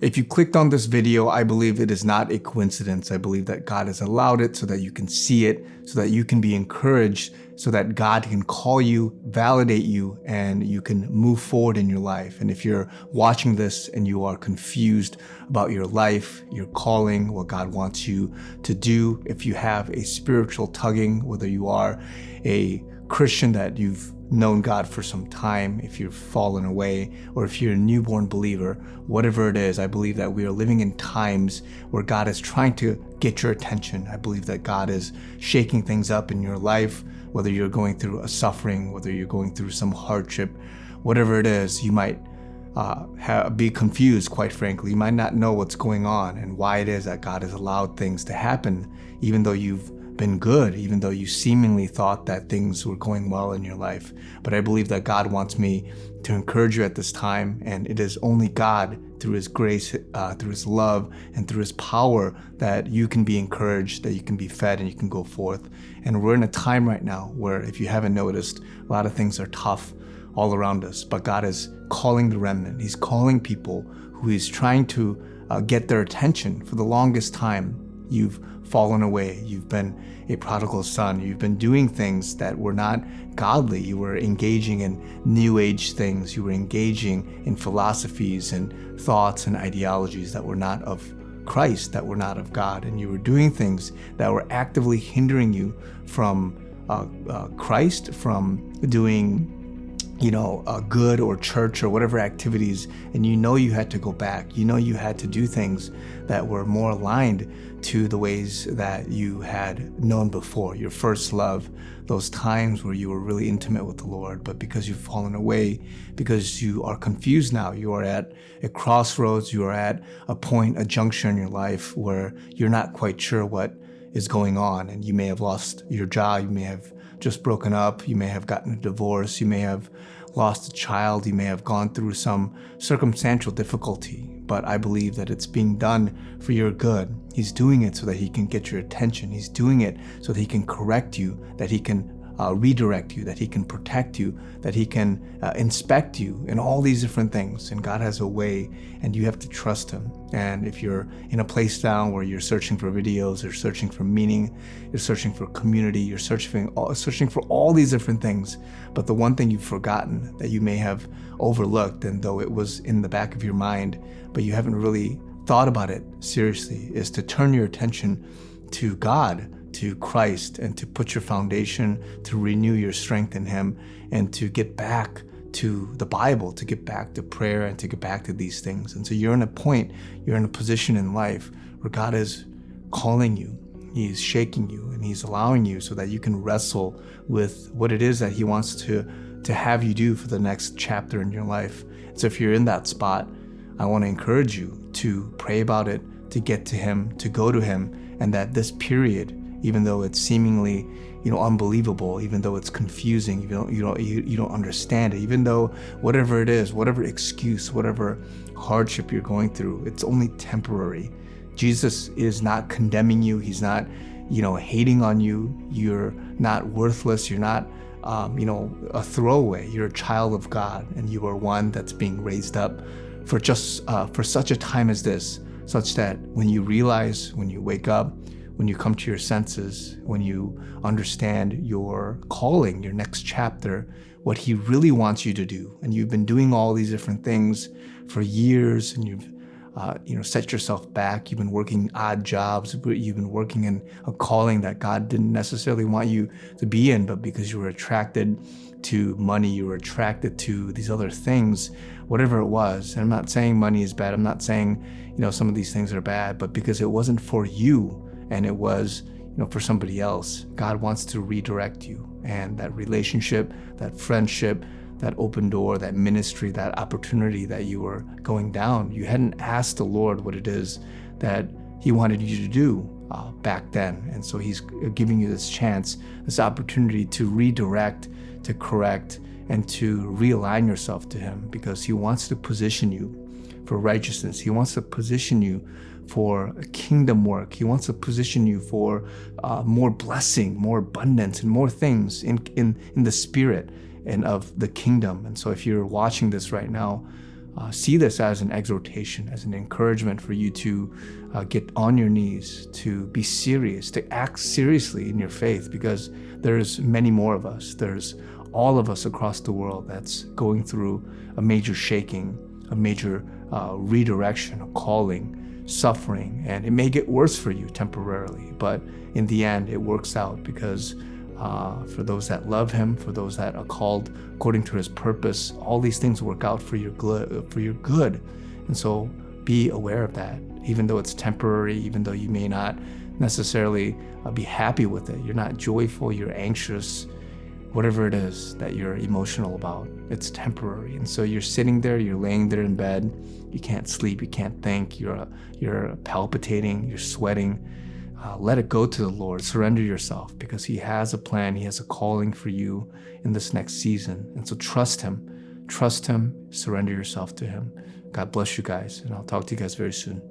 If you clicked on this video, I believe it is not a coincidence. I believe that God has allowed it so that you can see it, so that you can be encouraged, so that God can call you, validate you, and you can move forward in your life. And if you're watching this and you are confused about your life, your calling, what God wants you to do, if you have a spiritual tugging, whether you are a Christian that you've known God for some time, if you've fallen away, or if you're a newborn believer, whatever it is, I believe that we are living in times where God is trying to get your attention. I believe that God is shaking things up in your life, whether you're going through a suffering, whether you're going through some hardship, whatever it is, you might be confused, quite frankly. You might not know what's going on and why it is that God has allowed things to happen, even though you've been good, even though you seemingly thought that things were going well in your life. But I believe that God wants me to encourage you at this time, and it is only God, through His grace, through His love, and through His power, that you can be encouraged, that you can be fed, and you can go forth. And we're in a time right now where, if you haven't noticed, a lot of things are tough all around us, but God is calling the remnant. He's calling people who He's trying to get their attention. For the longest time, you've fallen away. You've been a prodigal son. You've been doing things that were not godly. You were engaging in new age things. You were engaging in philosophies and thoughts and ideologies that were not of Christ, that were not of God. And you were doing things that were actively hindering you from Christ, from doing good or church or whatever activities, and you had to go back. You had to do things that were more aligned to the ways that you had known before, your first love, those times where you were really intimate with the Lord. But because you've fallen away, because you are confused now, you are at a crossroads, you are at a point, a juncture in your life where you're not quite sure what is going on, and you may have lost your job, you may have just broken up, you may have gotten a divorce, you may have lost a child, you may have gone through some circumstantial difficulty, but I believe that it's being done for your good. He's doing it so that He can get your attention. He's doing it so that He can correct you, that He can redirect you, that He can protect you, that He can inspect you, and all these different things. And God has a way, and you have to trust Him. And if you're in a place now where you're searching for videos, you're searching for meaning, you're searching for community, you're searching for all these different things, but the one thing you've forgotten that you may have overlooked, and though it was in the back of your mind, but you haven't really thought about it seriously, is to turn your attention to God, to Christ, and to put your foundation, to renew your strength in Him, and to get back to the Bible, to get back to prayer, and to get back to these things. And so you're in a position in life where God is calling you. He's shaking you, and He's allowing you so that you can wrestle with what it is that He wants to have you do for the next chapter in your life. So if you're in that spot, I want to encourage you to pray about it, to get to Him, to go to Him, and that this period, even though it's seemingly, unbelievable, even though it's confusing, you don't understand it, even though whatever it is, whatever excuse, whatever hardship you're going through, it's only temporary. Jesus is not condemning you. He's not, hating on you. You're not worthless. You're not, a throwaway. You're a child of God, and you are one that's being raised up for such a time as this, such that when you realize, when you wake up, when you come to your senses, when you understand your calling, your next chapter, what He really wants you to do, and you've been doing all these different things for years, and you've set yourself back, you've been working odd jobs, you've been working in a calling that God didn't necessarily want you to be in, but because you were attracted to money, you were attracted to these other things, whatever it was. And I'm not saying money is bad, I'm not saying, some of these things are bad, but because it wasn't for you, and it was, for somebody else, God wants to redirect you. And that relationship, that friendship, that open door, that ministry, that opportunity that you were going down, you hadn't asked the Lord what it is that He wanted you to do back then. And so He's giving you this chance, this opportunity to redirect, to correct, and to realign yourself to Him, because He wants to position you for righteousness. He wants to position you for kingdom work. He wants to position you for more blessing, more abundance, and more things in the spirit and of the kingdom. And so if you're watching this right now, see this as an exhortation, as an encouragement for you to get on your knees, to be serious, to act seriously in your faith, because there's many more of us. There's all of us across the world that's going through a major shaking, a major redirection, a calling, suffering, and it may get worse for you temporarily, but in the end it works out, because for those that love him, for those that are called according to his purpose, all these things work out for your good. And so be aware of that, even though it's temporary, even though you may not necessarily be happy with it, you're not joyful, you're anxious, whatever it is that you're emotional about, it's temporary. And so you're sitting there, you're laying there in bed, you can't sleep, you can't think, you're palpitating, you're sweating. Let it go to the Lord. Surrender yourself, because he has a plan. He has a calling for you in this next season. And so trust him, surrender yourself to him. God bless you guys, and I'll talk to you guys very soon.